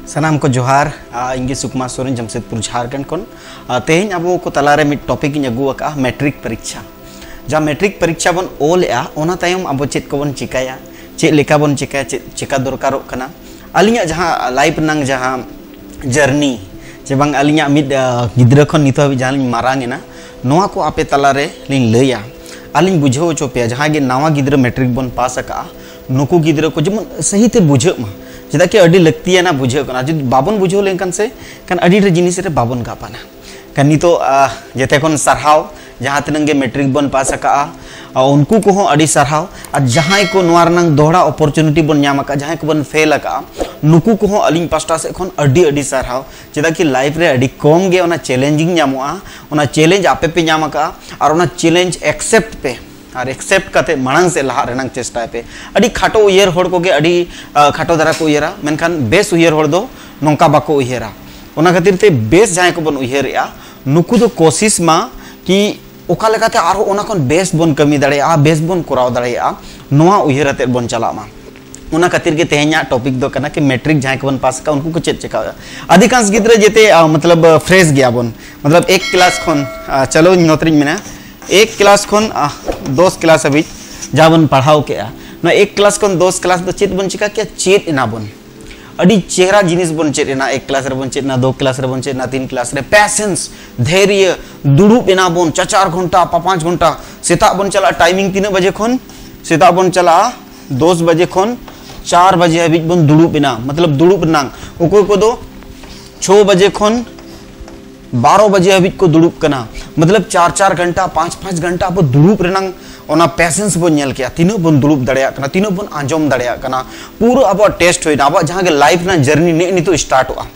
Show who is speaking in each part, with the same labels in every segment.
Speaker 1: सानाम को जोहार इंगे सुकुमार सोरेन जमशेदपुर झारखंड खन तेहें अब को तलारे मिड टॉपिक अगू का मैट्रिक परीक्षा जहाँ मैट्रिक परीक्षा बन ओलेआ ओना तायम अब चेक को बन चिकाया चेक लेका बन चिकाया चिका दरकारों कना अलिया जहाँ लाइफ नंग जहाँ जर्नी जे बांग अलिया मिड गिद्रा खन नितो हबी जहाँ मारांगेना नोआ को आपे तलारे लिन लैया अलिन बुझाव चो पे जहाँ गे नावा गिद्रा मैट्रिक बन पास का नुकु गिद्रा को जमन सही ते बुझे मा चेदा कि अड़ी लगती ना बुझे जो बाबन बुझे लेकिन से कान अड़ी जिनिस रे बाबन गापाना कान नितो जेते खन सरहाव जहाँ तिनंगे मैट्रिक बन पास का उनको को अड़ी सरहाव और जहाँ को नंग दोहरा अपॉर्चुनिटी बन नाम का जहाँ को बन फेल का नुकु को अलिंग पास्टा से खन अड़ी सरहाव चेदा कि लाइफ रे अड़ी कम गे ओना चैलेंजिंग नामोआ चैलेंज आपे पे नाम का और ओना चैलेंज एक्सेप्ट पे और एक्सेप्ट करते मांग से लहा रेनांग चेष्टा पे अड़ी खाटो उयर होड़ को गे अड़ी खाटो दरा को उयरा मेनखान बेस उयर होड़ दो नोंका बाको उयरा ओना खातिर ते बेस जहाँ को बन उयरेआ नुकु दो कोशिश मा कि ओका लेकाते आरो ओना कोन बेस बन कमी दाड़ेया बेस बन कराव दाड़ेया नोआ उयराते बन चला मा ओना खातिर के तेहेኛ टॉपिक दो कना कि मैट्रिक जहाँ को बन पास का उनको को चेक चेका अधिकांश गिद्रे जेते मतलब फ्रेश गया बन मतलब एक क्लास खन चलो नोतरिन मेना एक क्लास खन 10 क्लास अभी जाबन पढ़ाव के ना एक क्लास खन 10 क्लास तो चेत बन चिका क्या चेत एना बन अड़ी चेहरा जिनिस बन चेत एना एक क्लास रे बन चेत ना 2 क्लास रे बन चेत ना 3 क्लास रे पैसेंस धैर्य दुड़ुब एना बन 4 घंटा 5 घंटा सेता बन चला टाइमिंग 3 बजे खन सेता बन चला 10 बजे खन 4 बजे अभी बन दुड़ुब एना मतलब दुड़ुब नांग ओको को दो 6 बजे खन 12 बजे अभी को दुड़ुब कना मतलब 4 घंटा 5 घंटा अब दुड़ुब रेनांग ओना पैसेंस बन नेल किया तीनों बन दुड़ुब दड़िया कना तीनों बन आंजम दड़िया कना पूरा अब टेस्ट होइना अब जहां के लाइफ ना जर्नी ने नितो स्टार्ट हुआ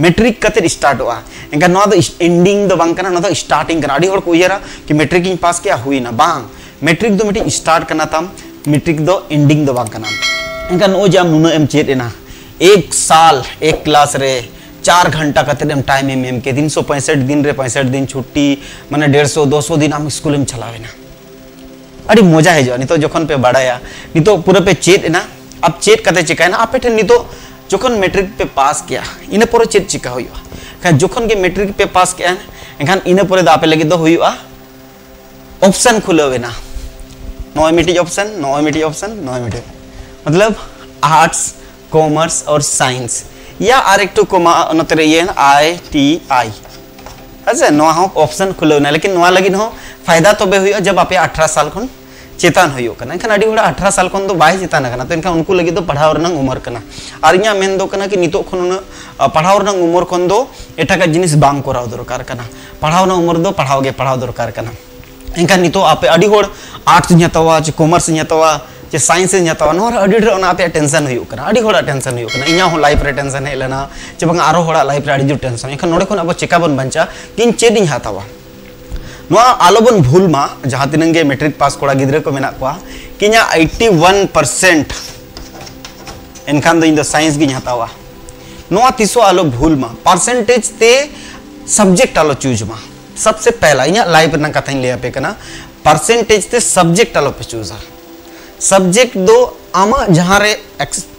Speaker 1: मैट्रिक कते स्टार्ट हुआ Enka know the ending the बांग कना नो द स्टार्टिंग कना अड़ी होड़ को उयरा कि मैट्रिक इन पास किया हुई ना बांग मैट्रिक दो मिटी स्टार्ट कना तम मैट्रिक दो एंडिंग दो बांग कना एंका नो जाम नुनो एम चेत एना एक साल एक क्लास रे 4 घंटा कते टाइम एम के 365 दिन रे 65 दिन छुट्टी माने 150-200 दिन हम स्कूल में चलावेना अड़ी मजा है जो नितो जखन पे बड़ाया नितो पूरा पे चेत ना अब चेत कते चिकाय ना आपे ठे नितो जखन मैट्रिक पे पास किया इने पर चेत चिका होइवा खान जखन के मैट्रिक पे पास किया एखान इने पर द आपे लगे दो होइवा ऑप्शन खुलवेना 9 मिटी ऑप्शन मतलब आर्ट्स कॉमर्स और साइंस या आर एक को नतरे ये ITI अच्छा नोआ हो ऑप्शन खुलवना लेकिन नोआ लगिन हो फायदा तबे हुई जब आपे 18 साल खन चेतन हुई कना एखान अड़ी होड़ा 18 साल खन तो बाय चेतन कना तो एखान उनको लगी तो पढ़ाव रनंग उमर कना और इया मेन दो कना कि नितो खन पढ़ाव रनंग उमर खन दो एटा का जिनिस बांग कराव दरकार कना पढ़ाव ना उमर दो पढ़ाव दरकार कना एखान नितो आपे अड़ी होड़ आर्ट्स हतवा चे कॉमर्स हतवा चे साइंस हतवा नो अड़ी ढेर आपे टेंशन हुई कना अड़ी होड़ा टेंशन हुई कना इया हो लाइफ रे टेंशन है लेना चे बांग आरो होड़ा लाइफ रे अड़ी जो टेंशन एखान नोडे खन अब चेका बन बंचा किन चेद हतवा नोआ आलोबन भूल मा जहाँ तिनंगे मैट्रिक पास कोड़ा गिद्रे को मेना कोआ किnya 81% एनखान दो इन साइंस गी हतवा नोआ तिसो आलो भूल मा परसेंटेज ते सब्जेक्ट आलो चूज मा सबसे पहला इया लाइफ ना कथा ले पे कना परसेंटेज ते सब्जेक्ट आलो पे चूजा सब्जेक्ट दो आमा जहाँ रे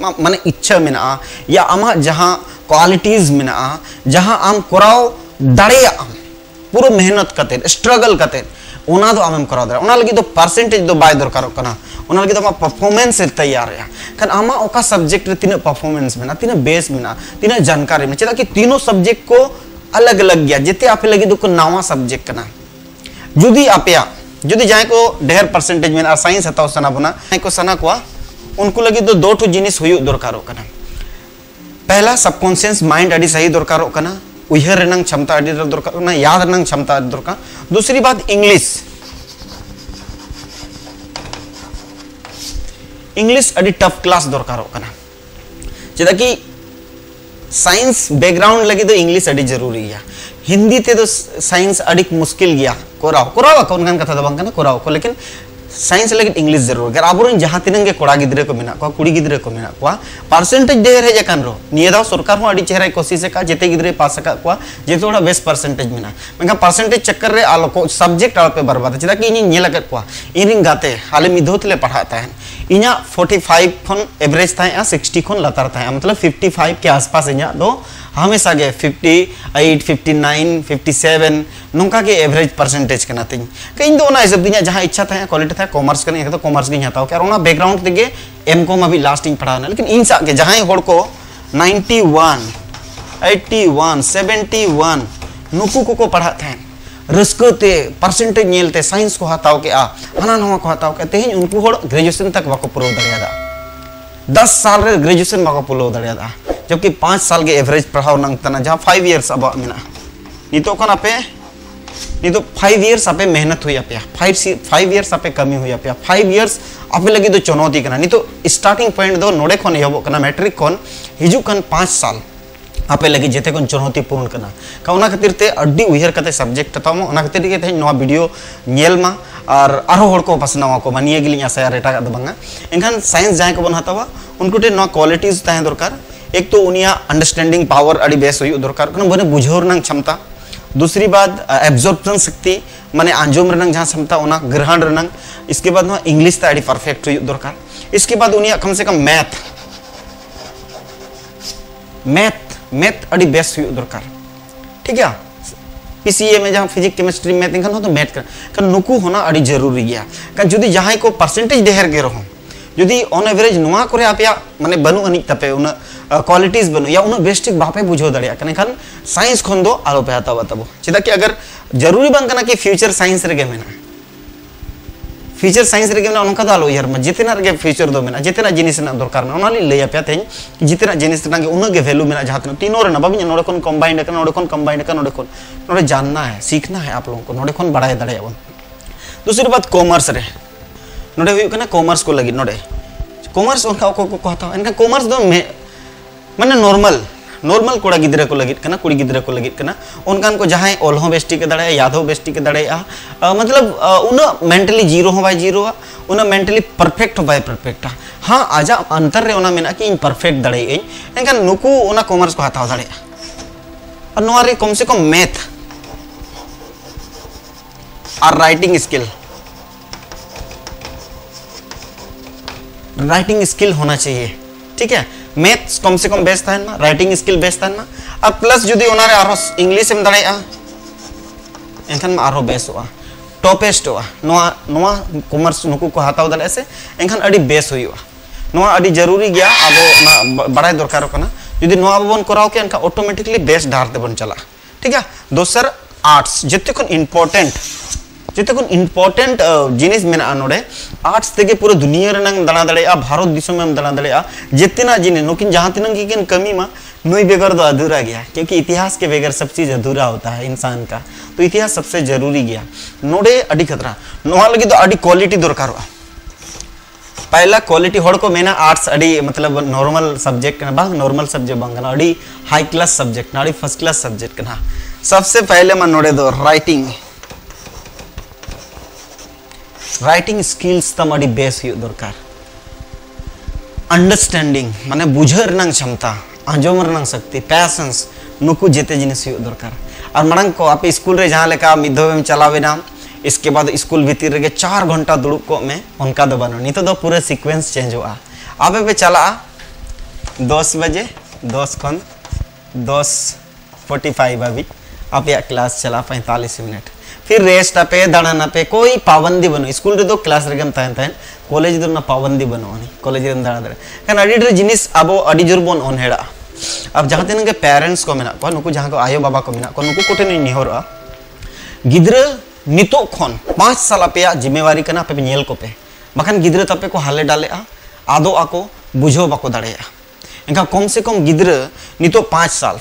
Speaker 1: माने इच्छा मेना या आमा जहाँ क्वालिटीज मेना जहाँ आम कराव दाड़ेया पूरा मेहनत कते स्ट्रगल कते ओना दो आम कराव दाड़े ओना लगी तो परसेंटेज दो बाय दरकार कना ओना लगी तो आमा परफॉर्मेंस से तैयार है कन आमा ओका सब्जेक्ट रे तीन परफॉर्मेंस मेना तीन बेस मेना तीन जानकारी में चेदा कि तीनों सब्जेक्ट को अलग अलग गया जेते आपे लगी तो नावा सब्जेक्ट कना जुदी आपया जुदी जाय को ढेर परसेंटेज में साइंस हताव सना बना को सना को उनको लगी तो दो ठो जिनिस हुई दरकारो कना पहला सबकॉन्शियस माइंड अड़ी सही दरकारो कना उयहर रनंग क्षमता अड़ी दरकार कना याद रनंग क्षमता दरकार दूसरी बात इंग्लिश अड़ी टफ क्लास दरकारो कना जेदा कि साइंस बैकग्राउंड लगी तो इंग्लिश अड़ी जरूरी है हिंदी ते तो साइंस अड़ी मुश्किल गया कोराव कौन कथा दबांग कना कोराव को लेकिन साइंस लगे इंग्लिश जरूर अगर अब जहाँ तीन के कोड़ा गिद्रे को मेना को कुड़ी गिद्रे को मेना को परसेंटेज ढेर हेज अकान रो निये दाव सरकार हो अड़ी चेहरा कोशिश का जेते गिद्रे पास का को जे थोड़ा बेस्ट परसेंटेज मेना मेका परसेंटेज चक्कर रे आलो को सब्जेक्ट आलो पे बर्बाद चेदा कि इन नेल कर को इन गाते हाले मिधोतले पढ़ाता है इना 45 खन एवरेज था 60 खन लतार था मतलब 55 के आसपास इना दो हमेशा गे 58 59 57 नोंका के एवरेज परसेंटेज कना तिन कहीं दो ना हिसाब दिना जहां इच्छा था क्वालिटी था कॉमर्स कने तो कॉमर्स गे हताओ क्या ओना बैकग्राउंड तेगे एमकॉम अभी लास्टिंग पढ़ाना लेकिन इन सा के जहां होड़ को 91 81 71 नुकु को पढ़ाते हैं रस्कते परसेंटेज नेलते साइंस को हताओ के हना नवा को हताओ के तेहिं उनको होड़ ग्रेजुएशन तक बाको पुरो दरियादा 10 साल रे ग्रेजुएशन बाको पुरो दरियादा जबकि 5 साल के एवरेज पढ़ाओ नंग तना जहां 5 इयर्स अब मिना नितो कना पे नितो 5 इयर्स आपे मेहनत हुई आपे 5 इयर्स आपे कमी हुई आपे 5 इयर्स आपे लगी तो चुनौती कना नितो स्टार्टिंग पॉइंट दो नोडे खन एहबो कना मैट्रिक खन हिजु कन 5 साल आपे लगी जेते कोन चुनौती पूर्ण कना काउना खातिर ते अड्डी उहर कते सब्जेक्ट तामो ओना खातिर के थे नवा वीडियो नेलमा और आरो होड़ को पसनावा को मानिए गिलिंग आशा रेटा का दबंगा एनखान साइंस जाय को बन हतावा उनको टे नवा क्वालिटीज ताहे दरकार एक तो उनिया अंडरस्टैंडिंग पावर अड़ी बेस हुई दरकार कना बने बुझोर नंग क्षमता दूसरी बात एब्जॉर्प्शन शक्ति माने आंजोम रनंग जहां क्षमता ओना ग्रहण रनंग इसके बाद नवा इंग्लिश ता अड़ी परफेक्ट हुई दरकार इसके बाद उनिया कम से कम मैथ अड़ी बेस्ट हुई दरकार ठीक है पीसीए में जहां फिजिक्स केमिस्ट्री मैथ इनखान हो तो मैथ कर नुकु होना अड़ी जरूरी गया कारण जुदी जहां को परसेंटेज ढेर गे रहो जुदी ऑन एवरेज नुआ करे आपया माने बनु अनिक तपे उन क्वालिटीज बनु या उन बेस्टिक बापे बुझो दड़िया कने खान साइंस खन दो आलो पे हतावा तबो चिदा कि अगर जरूरी बन कना कि फ्यूचर साइंस रे गे मेना फ्यूचर साइंस रे गे मेना उनका दालो यार म जितना रे फ्यूचर दो मेना जितना जिनिस ना दरकार ना ओनाली लय आपया तेन कि जितना जिनिस ना गे उन गे वैल्यू मेना जहां तीनों रे ना बाबी नोडे कोन कंबाइंड का नोडे कोन नोडे जानना है सीखना है आप लोगों को नोडे कोन बड़ाय दड़े बन दूसरी बात कॉमर्स रे नोडे हुई कना कॉमर्स को लगी नोडे कॉमर्स उनका को हता इनका कॉमर्स दो माने नॉर्मल कोड़ा गिद्रे को लगित कना कुड़ी गिद्रे को लगित कना उनकान को जहां ऑल हो बेस्टी के दड़े याद हो बेस्टी के दड़े मतलब उन मेंटली जीरो हो बाय जीरो उन मेंटली परफेक्ट हो बाय परफेक्ट हां आजा अंतर रे उना मेना कि इन परफेक्ट दड़े इनका नुकु उना कॉमर्स को हताव दड़े और नोआ रे कम से कम मैथ और राइटिंग स्किल होना चाहिए ठीक है मैथ्स कम से कम बेस्ट है ना राइटिंग स्किल बेस्ट है ना अब प्लस जुदी ओनारे आरो इंग्लिश एम दड़े एनखान मा आरो बेस्ट हुआ टॉपेस्ट हुआ नोआ कॉमर्स नुकु को हताव दड़े से एनखान अड़ी बेस्ट हुआ नोआ अड़ी जरूरी गया अब बड़ाई दरकार कना जुदी नोआ बन कराओ के एनका ऑटोमेटिकली बेस्ट डार ते बन चला ठीक है दोसर आर्ट्स जते कोन इम्पोर्टेंट जिनिस मेना नोडे आर्ट्स तेगे पूरा दुनिया रे नंग दाना दड़े भारत दिसम में दाना दड़े जितना जिने नोकिन जहां तिनंग की किन कमी मा नुई बेगर दो अधूरा गया क्योंकि इतिहास के बगैर सब चीज अधूरा होता है इंसान का तो इतिहास सबसे जरूरी गया नोडे अड़ी खतरा नोहा लगी तो अड़ी क्वालिटी दरकार हुआ पहला क्वालिटी होड़ को मेना आर्ट्स अड़ी मतलब नॉर्मल सब्जेक्ट ना बा नॉर्मल सब्जेक्ट बंगना अड़ी हाई क्लास सब्जेक्ट ना अड़ी फर्स्ट क्लास सब्जेक्ट ना सबसे पहले मन नोडे दो राइटिंग स्किल्स तम अड़ी बेस हुई दरकार अंडरस्टैंडिंग माने बुझर नंग क्षमता आंजोम रनंग शक्ति पैशंस नुकु जेते जिनिस हुई दरकार और मरंग को आप स्कूल रे जहां लेका मिधोवेम चलावेना इसके बाद स्कूल भीतर रे 4 घंटा दुड़ुब को में उनका दो बनो नितो दो पूरा सीक्वेंस चेंज हुआ आबे पे चला 10 बजे 10 खन 10:45 अभी आप या क्लास चला 45 मिनट फिर रेस्ट पे दाड़ाना पे कोई पाबंदी बनो स्कूल रे दो क्लास रे गम तान कॉलेज दो ना पाबंदी बनो नहीं कॉलेज रे दाड़ा दरे कन अडी रे जिनिस अबो अडी जोर बन ओनहेड़ा अब जहां तिन के पेरेंट्स को मेना को नुकु जहां को आयो बाबा को मेना को नुकु कोटे नि निहोरा गिद्रा नितो खन 5 साल पे जिम्मेवारी कना पे नेल को पे बखन गिद्रा तपे को हाले डाले आदो आको बुझो बाको दाड़े इनका कम से कम गिद्रा नितो 5 साल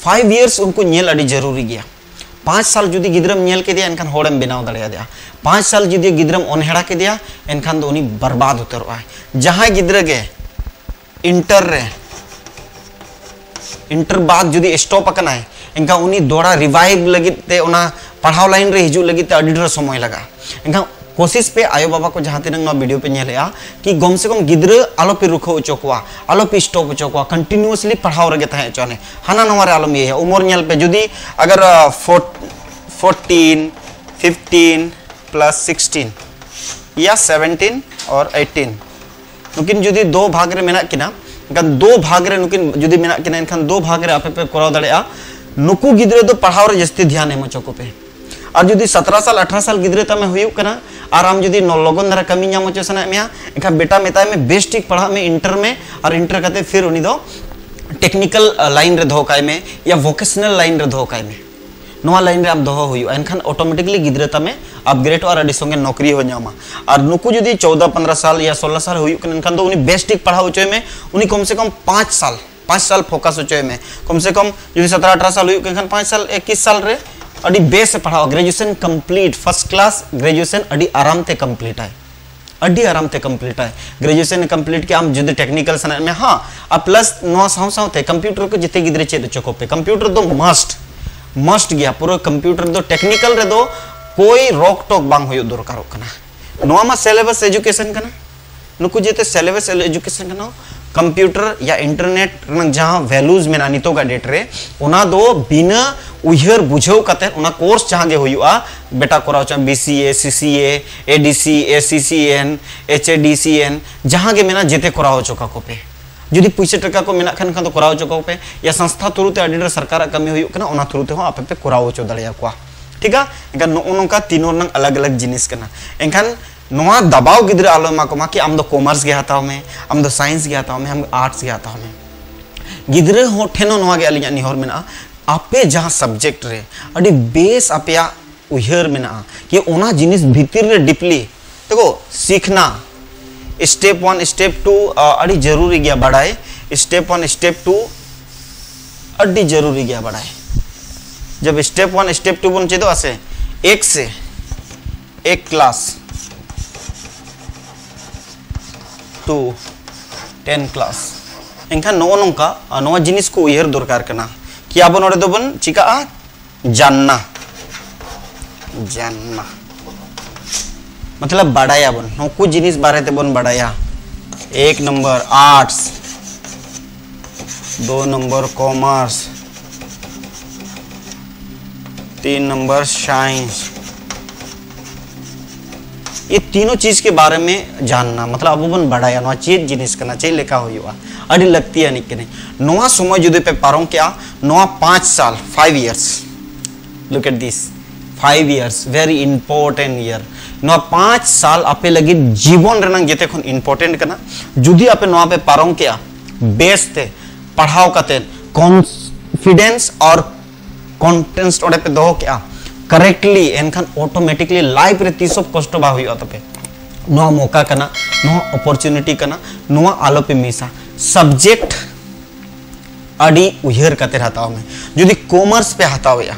Speaker 1: 5 इयर्स उनको नेल अड़ी जरूरी गया 5 साल जुदी गिद्रम नेल के दिया इनखान होड़म बनाव दड़िया दिया 5 साल जुदी गिद्रम ओनहेड़ा के दिया इनखान दो उनी बर्बाद उतरवा है जहां गिद्र गे इंटर बाद जुदी स्टॉप अकना है इनका उनी दोड़ा रिवाइव लगिते उना पढ़ाव लाइन रे हिजू लगिते अडी ढेर समय लगा इनका कोशिश पे आयो बाबा को जहाँ तीन वीडियो पे नेलेआ कि कम से कम गिद्र आलो पे रुखो उचोकवा आलो पे स्टॉप उचोकवा कंटिन्यूअसली पढ़ाव रगे तहे चने हाना नवा रे आलम ये उमर नेल पे जुदी अगर 14 15 प्लस 16 या 17 और 18 नुकिन जुदी दो भाग रे मेना किना इनखान दो भाग रे नुकिन जुदी मेना किना इनखान दो भाग रे आपे पे कराव दाड़ेआ नुकु गिद्रे दो पढ़ाव रे जस्ती ध्यान एम चोको पे और जुदी 17 साल 18 साल गिद्रे तमे हुयुक कना और आम जुदी लगन धारा कमी नाम च सना मेया एखा बेटा मेता में बेस्ट ठीक पढ़ा में इंटर में और इंटर करते फिर उनी दो टेक्निकल लाइन रे दो काय में या वोकेशनल लाइन रे दो काय में नोआ लाइन रे आम दो हुयु एनखान ऑटोमेटिकली गिद्रे तमे अपग्रेड और अडी संगे नौकरी हो जामा और नुकु जुदी 14 15 साल या 16 साल हुयु कन एनखान दो उनी बेस्ट ठीक पढ़ा होचय में उनी कम से कम 5 साल फोकस होचय में कम से कम जुदी 17 18 साल हुयु कन 5 साल 21 साल रे अड़ी बेस से पढ़ाओ graduation complete first class graduation अड़ी आराम ते कंप्लीट है अड़ी आराम ते कंप्लीट है ग्रेजुएशन कंप्लीट के आम जुदे टेक्निकल सना में हाँ अब प्लस नो साथे कंप्यूटर को जिते गिद्रे चेद चको पे कंप्यूटर दो मस्ट गया पूरा कंप्यूटर दो टेक्निकल रे दो कोई रोक टोक बांग होयो दरकारो कना नोआ मा सिलेबस एजुकेशन कना नुकु जेते सिलेबस एजुकेशन कना कंप्यूटर या इंटरनेट जहाँ वैल्यूज में नितो का डेट रे उना दो बिना उहर बुझाव कते उना कोर्स जहाँ गे हुआ बेटा कराव चा बीसीए सीसीए एडीसी एसीसीएन एचएडीसीएन जहाँ गे मेना जेते कराव चोका को पे जुदी पैसा टका को मेना खान तो कराव चोका पे या संस्था थ्रू ते अडी सरकार कमी हुई कना उना थ्रू ते हो आपे पे कराव चो दड़िया को ठीक है एनखान नोका तीनों नंग अलग अलग जिनिस कना एनखान नोआ दबाव गिद्रे आलो मा को मा कि आम दो कॉमर्स गे हाताव में आम दो साइंस गे हाताव में हम आर्ट्स गे हाताव में गिद्रे हो ठेनो नोआ गे अलिया निहर मेना आपे जहाँ सब्जेक्ट रे अडी बेस आपया उहर मेना कि ओना जिनिस भीतर रे डीपली देखो सीखना स्टेप 1 स्टेप 2 अडी जरूरी गया बढ़ाए स्टेप 1 स्टेप 2 अडी जरूरी गया बढ़ाए जब स्टेप 1 स्टेप 2 बन चेदो आसे एक से एक क्लास टू 10 क्लास एनखान नो नोंका नो जिनिस को उहर दरकार कना कि अब नोडे दोबन चिका जानना मतलब बढ़ाया बन नुकु जिनिस बारे ते बन बढ़ाया 1 number arts 2 number commerce 3 number science ये तीनों चीज के बारे में जानना मतलब अब बन बढ़ाया नोआ चीज जिनिस करना चाहिए लेखा हुआ अड़ी लगती है निकने नोआ समय जुदे पे पारों क्या नोआ 5 साल 5 years look at this 5 years very important year नोआ 5 साल आपे लगी जीवन रनंग जेते खन इंपॉर्टेंट करना जुदी आपे नोआ पे पारों क्या बेस थे पढ़ाओ कते कॉन्फिडेंस और कॉन्टेंस ओडे पे दो क्या करेक्टली एनखान ऑटोमेटिकली लाइफ रे तीसो कष्ट बा हुई तपे नो मौका कना नो अपॉर्चुनिटी कना नो आलो पे मिसा सब्जेक्ट अडी उहर कते हताव में जुदी कॉमर्स पे हताव या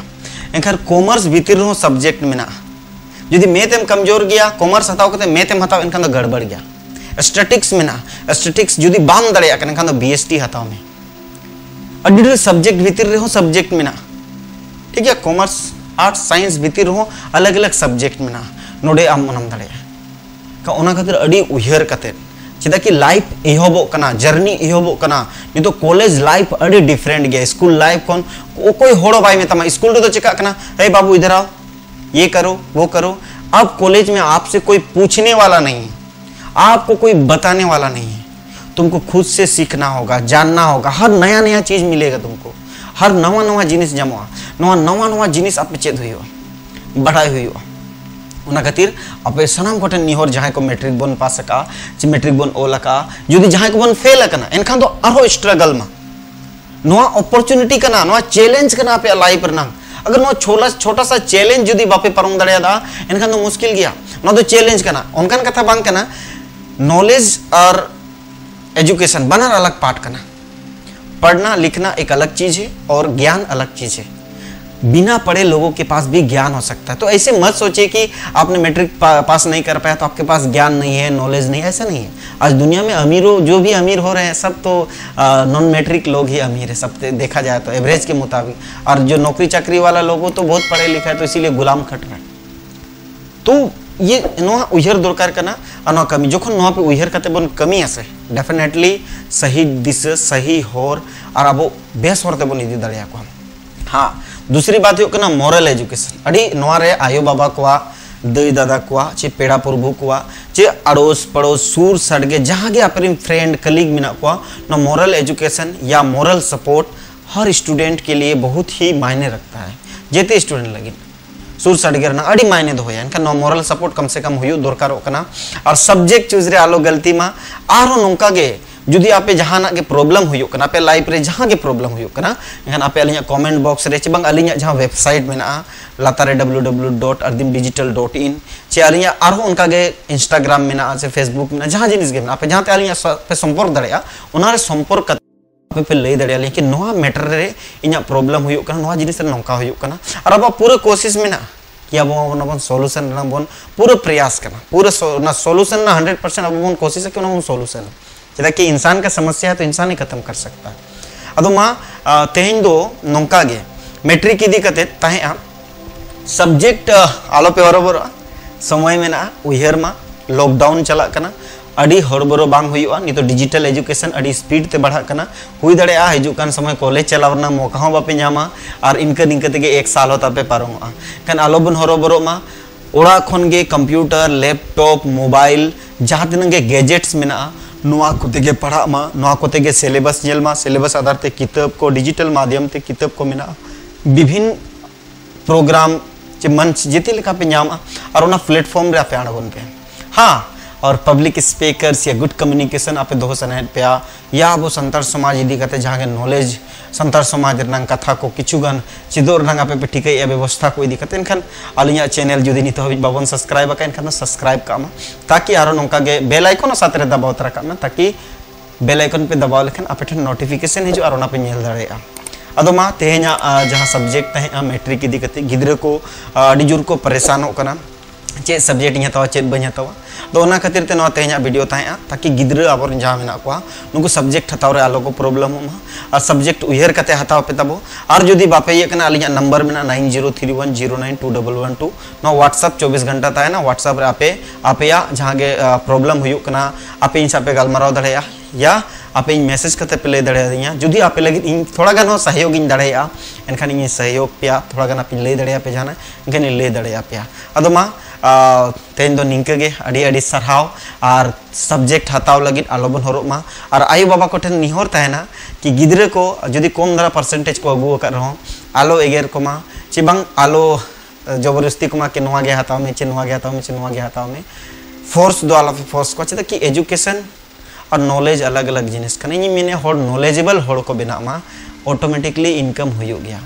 Speaker 1: एनखान कॉमर्स भीतर रो सब्जेक्ट मेना जुदी मैथ एम कमजोर गया कॉमर्स हताव कते मैथ एम हताव एनखान तो गड़बड़ गया स्टैटिक्स मेना स्टैटिक्स जुदी बाम दड़े एनखान तो बीएसटी हताव में अडी सब्जेक्ट भीतर रो सब्जेक्ट मेना ठीक है कॉमर्स आर्ट्स साइंस भीतर हो अलग अलग सब्जेक्ट में ना नोडे आम मनम दड़े का ओना खातिर अडी उहर कते चेदा कि लाइफ एहोबो कना जर्नी एहोबो कना नि तो कॉलेज लाइफ अडी डिफरेंट गया स्कूल लाइफ कोन कोई होड़ो भाई में तमा स्कूल तो चिका कना हे बाबू इधर आओ ये करो वो करो अब कॉलेज में आपसे कोई पूछने वाला नहीं आपको कोई बताने वाला नहीं है तुमको खुद से सीखना होगा जानना होगा हर नया नया चीज मिलेगा तुमको हर नवा नवा जिनिस जमा नवा नवा जिनिस आप चेद हुई बढ़ाई हुई उना खातिर आपे सनाम गोटे निहर जहाँ को मैट्रिक बन पास का मैट्रिक बन ओल का जुदी जहाँ को बन फेल करना एनखान तो आरो स्ट्रगल में नवा अपॉर्चुनिटी करना नवा चैलेंज करना पे लाइफ रना अगर नवा छोटा सा चैलेंज जुदी बापे परम दड़े दा एनखान तो मुश्किल गया ना तो चैलेंज करना उनकान कथा बांग करना नॉलेज और एजुकेशन बनार अलग पार्ट करना पढ़ना लिखना एक अलग चीज है और ज्ञान अलग चीज है बिना पढ़े लोगों के पास भी ज्ञान हो सकता है। तो ऐसे मत सोचिए कि आपने मैट्रिक पास नहीं कर पाया तो आपके पास ज्ञान नहीं है, नॉलेज नहीं है, ऐसा नहीं है। आज दुनिया में अमीरों जो भी अमीर हो रहे हैं सब तो नॉन मैट्रिक लोग ही अमीर है, सब देखा जाए तो एवरेज के मुताबिक। और जो नौकरी चाकरी वाला लोग हो तो बहुत पढ़े लिखा है, तो इसीलिए गुलाम खट रहा है। तो ये नोआ उयहर दरकार करना और कमी जोखन नोआ पे उयहर करते बन कमी आसे डेफिनेटली सही दिशा सही होर और अब बेस होरते बन इदी दड़िया को। हाँ, दूसरी बात हो करना मोरल एजुकेशन अड़ी नोआ रे आयो बाबा को दई दादा को चे पेड़ा प्रभु को चे अड़ोस पड़ोस सूर सड़गे जहाँ गे अपने फ्रेंड कलीग मिना को ना मोरल एजुकेशन या मोरल सपोर्ट हर स्टूडेंट के लिए बहुत ही मायने रखता है। जेते स्टूडेंट लगे सूर सड़गे ना अड़ी मायने दो है नो मोरल सपोर्ट कम से कम हुई दरकार और सब्जेक्ट चूज रे आलो गलती में आरो नौका गे जुदी आपे जहाना के प्रॉब्लम हुई करना पे लाइफ रे जहाँ के प्रॉब्लम हुई करना एखान आपे अलिया कमेंट बॉक्स रे चे बांग अलिया जहाँ वेबसाइट में ना लातारे www.ardimdigital.in चे अलिया आरो उनका गे इंस्टाग्राम में ना से फेसबुक में जहाँ जिनिस गे ना आपे जहाँ ते अलिया पे संपर्क दड़िया उनारे संपर्क आपे पे लई दड़िया लेकिन नोआ मैटर रे इना प्रॉब्लम हुई करना नोआ जिनिस रे नौका हुई करना और अब पूरा कोशिश में ना कि अब बन सॉल्यूशन ना बन पूरा प्रयास करना पूरा ना सॉल्यूशन ना 100% अब बन कोशिश है कि ना सॉल्यूशन चेदा कि इंसान का समस्या है तो इंसान ही खत्म कर सकता है। अदो माँ तेहन दो नौका गे मैट्रिक इदी कते ताहे सब्जेक्ट आलो पे बरोबर समय में ना उयहर मा लॉकडाउन चला करना अड़ी हड़बड़ो बांग हुआ नहीं तो डिजिटल एजुकेशन अड़ी स्पीड ते बढ़ा करना हुई दड़े हजुकान समय कॉलेज चलावना मौका हो बापे नामा और इनका तेगे एक साल होता पे पारोंगा कन आलो बन हड़बड़ो मा ओड़ा खन गे कंप्यूटर लैपटॉप मोबाइल जहाँ तीन गे गैजेट्स में नुआ को तेगे पढ़ा मा नुआ को तेगे सिलेबस जेल मा सिलेबस आधार ते किताब को डिजिटल माध्यम ते किताब को मिना विभिन्न प्रोग्राम चे मंच जेते लेका पे नामा और उना प्लेटफॉर्म रे आपे आड़गोन पे। हाँ, और पब्लिक स्पीकर्स या गुड कम्युनिकेशन आपे दोहो सनहत पे या वो संतार समाज इदी कते जहाँ के नॉलेज संतार समाज रंग कथा को किचुगन चिदोर रंग आपे पे ठीक है व्यवस्था को इदी कते इनखान अलिया चैनल जुदी नितो हबि बाबन सब्सक्राइब का इनखान सब्सक्राइब कामा ताकि आरो नोंका गे बेल आइकन साथ रे दबाव तरा कामा ताकि बेल आइकन पे दबाव लेखन आपे ठन नोटिफिकेशन हिजु और ओना पे नेल दाड़ेया। अदो मा तेहेना जहाँ सब्जेक्ट तहे मैट्रिक इदी कते गिद्रा को अडी जोर को परेशान होकना चे सब्जेक्ट इन हतावा चेक बन हतावा तो ओना खातिर ते तेहेना वीडियो ताहे ताकि गिद्रा आबर जहाँ मेना को नुकु सब्जेक्ट हताव रे आलो को प्रॉब्लम हो और सब्जेक्ट उयहर कते हताव पे तबो और जुदी बापे ये कना अलिया नंबर में 9031092112 नो व्हाट्सएप 24 घंटा ताहे ना व्हाट्सएप रे आपे या जहाँ के प्रॉब्लम हुई कना आपे इन सापे गलमाराव दड़ेया या आपे मैसेज करते पे ले दड़ेया जुदी आपे लगे इन थोड़ा गान सहयोग इन दड़ेया एनखान इन सहयोग पे थोड़ा गान आपे ले दड़ेया पे जाना इनखान ले दड़ेया पे। अदो मा तेन दो निंके गे अड़ी अड़ी सरहाव और सब्जेक्ट हताव लगे आलोबन हरो मा और आयु बाबा को ठेन निहोर तहना कि गिद्रे को जुदी कम धरा परसेंटेज को अगू कर रहो आलो एगेर को मा चे बांग आलो जबरदस्ती को मा के नोआ गे हताव में चे नोआ गे हताव में चे नोआ गे हताव में फोर्स दो आलो फोर्स को चेदा कि एजुकेशन और नॉलेज अलग अलग जिनिस कने इन मेने होड़ नॉलेजेबल होड़ को बिना मा ऑटोमेटिकली इनकम हुई गया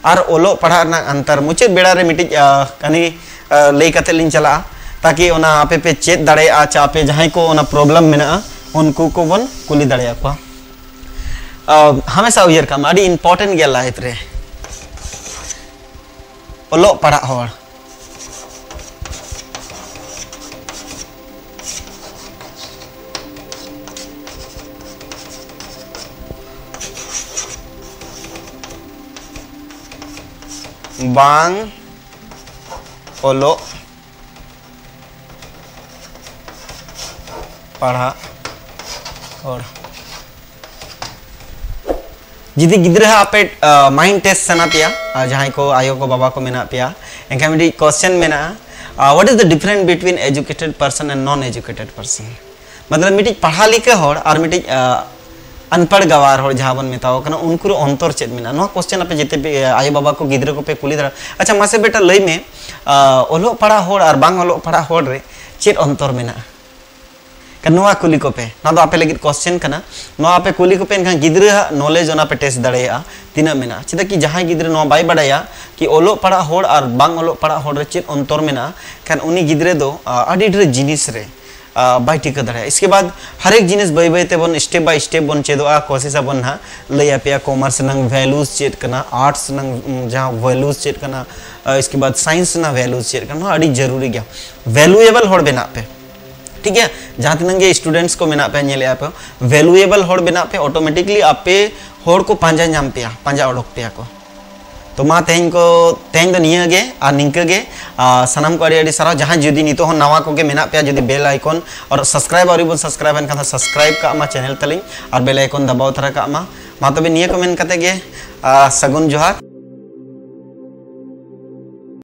Speaker 1: और ओलो पढ़ा ना अंतर मुचे बेड़ा रे मिटी कनी लई कते लिन चला ताकि ओना आपे पे चेत दड़े आचा पे जहां को ओना प्रॉब्लम मेना उनको को बन कुली दड़े को हमेशा उयर काम अड़ी इंपॉर्टेंट गे लाइफ रे ओलो पढ़ा होड़ बांग ओलो पढ़ा और जिदी गिद्रा आपे माइंड टेस्ट सना पिया जहाँ को आयो को बाबा को मेना पिया एनका मिडी क्वेश्चन मेना what is the difference between educated person and non educated person मतलब मिडी पढ़ा लिखे होड़ और मिडी अनपढ़ गवार हो जहाँ बन मेताओ कना उनको अंतर चेत में ना क्वेश्चन आपे जेते पे आयो बाबा को गिद्रा को पे कुली दरा अच्छा मासे बेटा लई में ओलो पढ़ा होड़ और बांग ओलो पढ़ा होड़ रे चेत अंतर में ना कनवा कुली को पे ना तो आपे लगी क्वेश्चन कना ना आपे कुली को पे इनखान गिद्रा नॉलेज ओना पे टेस्ट दड़ेया तीना में ना चेदा कि जहाँ गिद्रा नो बाय बड़ाया कि ओलो पढ़ा होड़ और बांग ओलो पढ़ा होड़ रे चेत अंतर में ना खान उनी गिद्रे दो अडी ढेर जिनिस रे बाय टिका दाड़ा इसके बाद हर एक जिनिस बै बै तेबन स्टेप बाय स्टेप बन चेदोआ कोशिश बन हा लैया पे कॉमर्स नंग वैल्यूज चेद कना आर्ट्स नंग जहाँ वैल्यूज चेद कना इसके बाद साइंस ना वैल्यूज चेद कना अड़ी जरूरी गया वैल्यूएबल होड़ बना पे ठीक है जहाँ तिनंगे स्टूडेंट्स को मेना पे नेले पे वैल्यूएबल होड़ बना पे ऑटोमेटिकली आपे होड़ को पांजा नाम पे पांजा ओडोक पे को तो मा तेहन दो निया गे और निंका गे सनम को अड़ी सारा जहाँ जुदी नितो हो नवा को गे मेना पे जुदी बेल आइकन और सब्सक्राइब और सब्सक्राइब एनखान सब्सक्राइब का मा चैनल तलिंग और बेल आइकन दबाव तरा का मा तबे निया को मेन कते गे सगुन जोहार।